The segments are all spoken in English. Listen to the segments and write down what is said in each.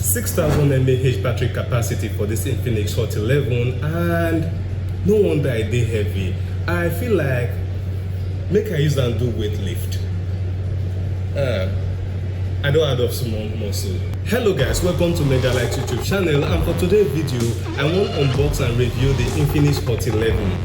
6,000 mAh battery capacity for this Infinix Hot 11, and no wonder I dey heavy. I feel like make I use and do weight lift. I don't add up small muscle. Hello guys, welcome to Megalight YouTube channel, and for today's video I want to unbox and review the Infinix Hot 11.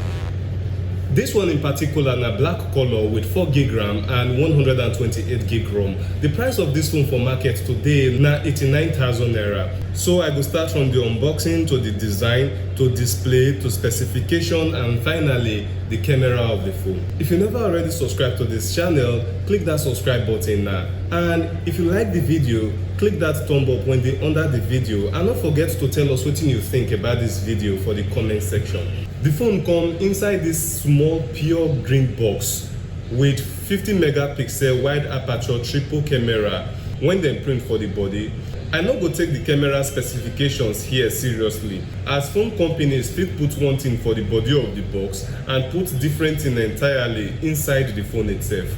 This one in particular na black color with 4GB RAM and 128GB ROM. The price of this phone for market today na 89,000 naira. So I go start from the unboxing to the design to display to specification and finally the camera of the phone. If you never already subscribed to this channel, click that subscribe button now. And if you like the video, click that thumb up when they under the video, and don't forget to tell us what you think about this video for the comment section. The phone comes inside this small pure green box with 50 megapixel wide aperture triple camera when they print for the body. I no go take the camera specifications here seriously, as phone companies fit put one thing for the body of the box and put different thing entirely inside the phone itself.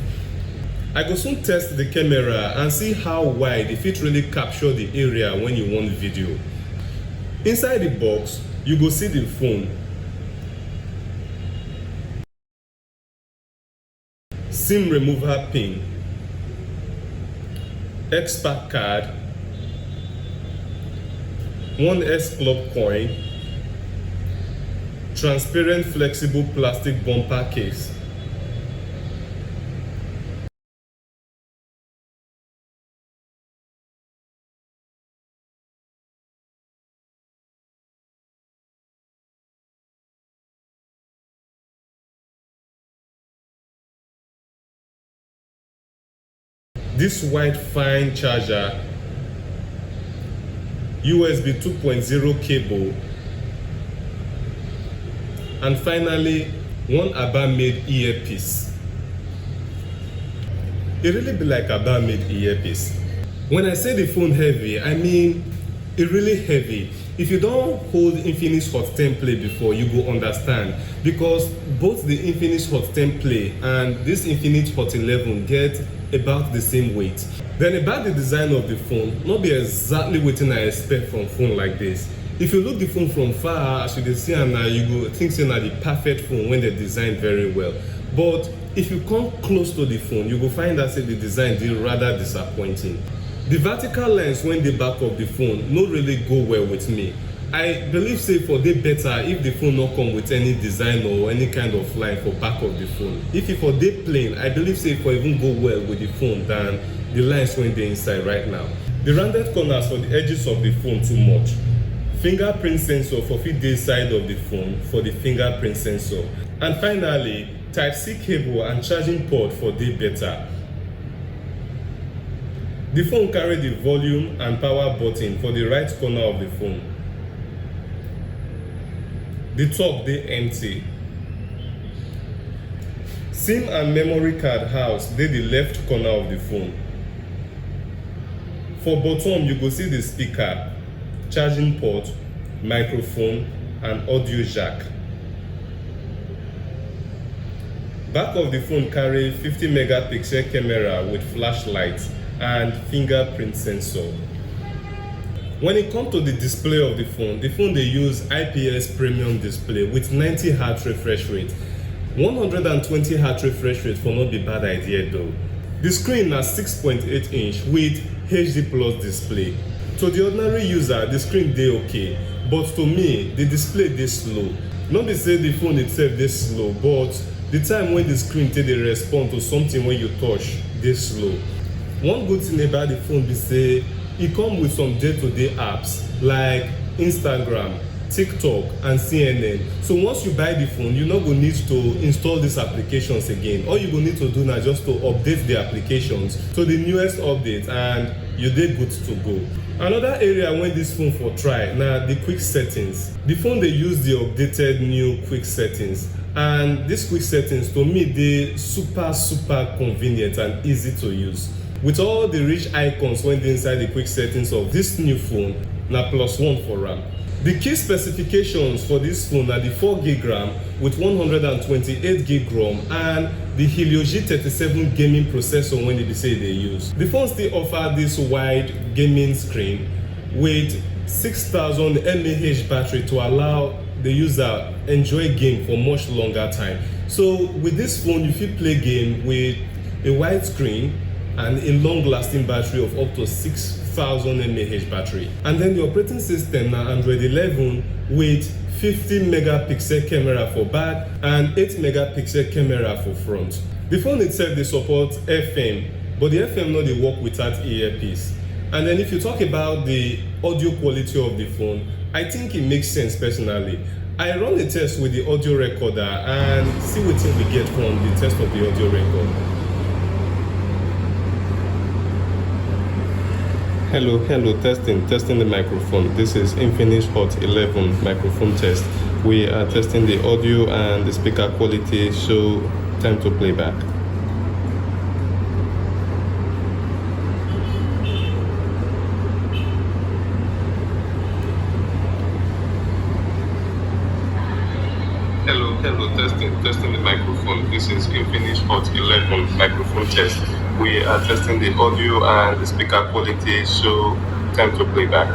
I go soon test the camera and see how wide if it really capture the area when you want video. Inside the box, you go see the phone, SIM remover pin, expert card, one S Club coin, transparent flexible plastic bumper case. This white fine charger, USB 2.0 cable, and finally one Aba-made earpiece. It really be like Aba-made earpiece. When I say the phone heavy, I mean it really heavy. If you don't hold Infinix Hot 10 Play before, you go understand, because both the Infinix Hot 10 Play and this Infinix Hot 11 get about the same weight. Then about the design of the phone, not be exactly what I expect from phone like this. If you look the phone from far, as you can see now, you go think say na the perfect phone when they designed very well. But if you come close to the phone, you will find that say the design is rather disappointing. The vertical lens when the back of the phone no really go well with me. I believe say for dey better if the phone not come with any design or any kind of line for back of the phone. If it for dey plain, I believe say for even go well with the phone than the lines when they inside right now. The rounded corners for the edges of the phone too much. Fingerprint sensor for fit dey side of the phone for the fingerprint sensor. And finally, Type-C cable and charging port for dey better. The phone carry the volume and power button for the right corner of the phone. The top dey empty. SIM and memory card house dey the left corner of the phone. For bottom, you go see the speaker, charging port, microphone, and audio jack. Back of the phone carry 50 megapixel camera with flashlight and fingerprint sensor. When it comes to the display of the phone they use IPS premium display with 90 Hz refresh rate. 120 Hz refresh rate for not be bad idea though. The screen na 6.8 inch with HD plus display. To the ordinary user, the screen dey okay, but to me, the display dey slow. Not be say the phone itself dey slow, but the time when the screen take dey respond to something when you touch dey slow. One good thing about the phone be say it comes with some day-to-day apps like Instagram, TikTok, and CNN. So once you buy the phone, you not go need to install these applications again. All you go need to do now just to update the applications to the newest update, and you dey good to go. Another area when this phone for try now the quick settings. The phone they use the updated new quick settings, and these quick settings to me they super convenient and easy to use. With all the rich icons when they inside the quick settings of this new phone, na +1 for RAM. The key specifications for this phone are the 4GB RAM with 128GB ROM and the Helio G37 gaming processor when they say they use. The phone still offer this wide gaming screen with 6000 mAh battery to allow the user enjoy game for much longer time. So with this phone, you fit play game with a wide screen and a long-lasting battery of up to 6000 mAh battery. And then the operating system now Android 11 with 50 megapixel camera for back and 8 megapixel camera for front. The phone itself, they support FM, but the FM no dey work without earpiece. And then if you talk about the audio quality of the phone, I think it makes sense personally. I run a test with the audio recorder and see what we get from the test of the audio record. Hello, testing the microphone. This is Infinix Hot 11 microphone test. We are testing the audio and the speaker quality, so time to play back. Hello, testing the microphone. This is Infinix Hot 11 microphone test. We are testing the audio and the speaker quality, so time to play back.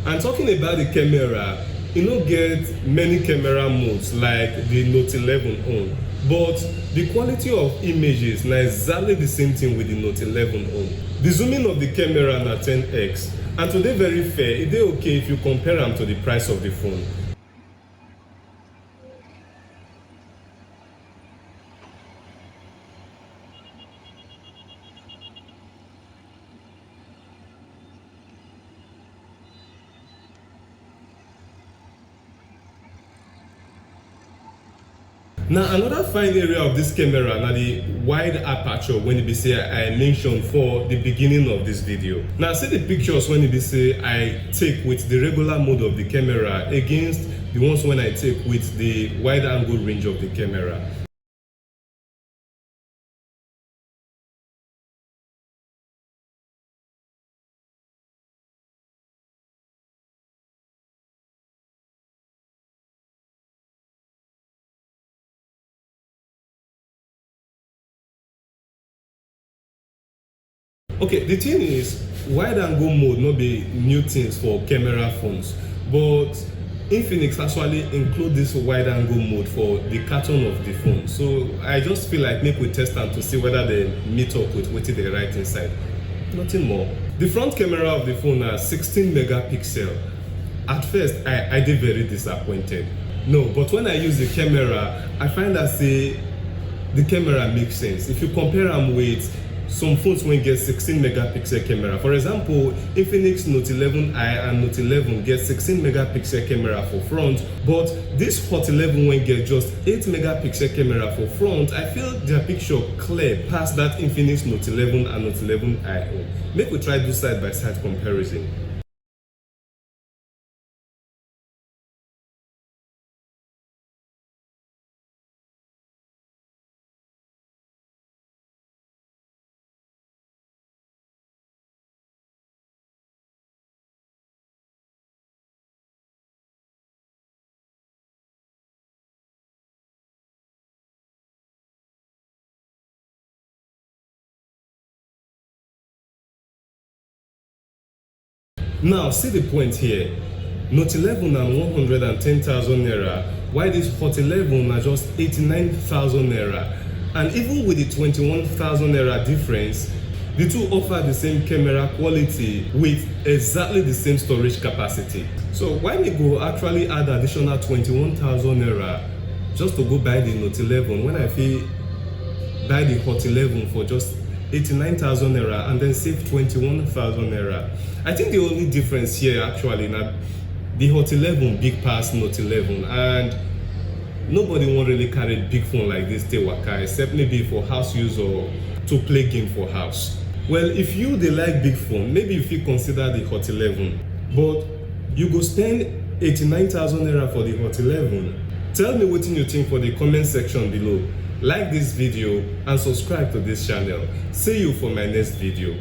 And talking about the camera, you know, get many camera modes like the Note 11 own, but the quality of images na exactly the same thing with the Note 11 own. The zooming of the camera na 10x, and to dey very fair, it dey okay if you compare them to the price of the phone. Now another fine area of this camera na the wide aperture when it be say I mentioned for the beginning of this video. Now see the pictures when it be say I take with the regular mode of the camera against the ones when I take with the wide angle range of the camera. Okay, the thing is, wide angle mode not be new things for camera phones, but Infinix actually include this wide angle mode for the carton of the phone. So I just feel like make we test them to see whether they meet up with what they write inside. Nothing more. The front camera of the phone is 16 megapixel. At first, I did very disappointed. No, but when I use the camera, I find that say the camera makes sense. If you compare them with some phones when get 16 megapixel camera. For example, Infinix Note 11i and Note 11 get 16 megapixel camera for front, but this Hot 11 when get just 8 megapixel camera for front. I feel their picture clear past that Infinix Note 11 and Note 11i. Make we try do side by side comparison. Now, see the point here. Note 11 and 110,000 naira, while this Hot 11 are just 89,000 naira. And even with the 21,000 naira difference, the two offer the same camera quality with exactly the same storage capacity. So why me go actually add additional 21,000 naira just to go buy the Note 11 when I feel buy the Hot 11 for just 89,000 naira and then save 21,000 naira. I think the only difference here actually now the Hot 11 big pass Note 11, and nobody won't really carry big phone like this dey waka except maybe for house use or to play game for house. Well, if you dey like big phone, maybe you fit consider the Hot 11, but you go spend 89,000 naira for the Hot 11. Tell me what you think for the comment section below. Like this video and subscribe to this channel. See you for my next video.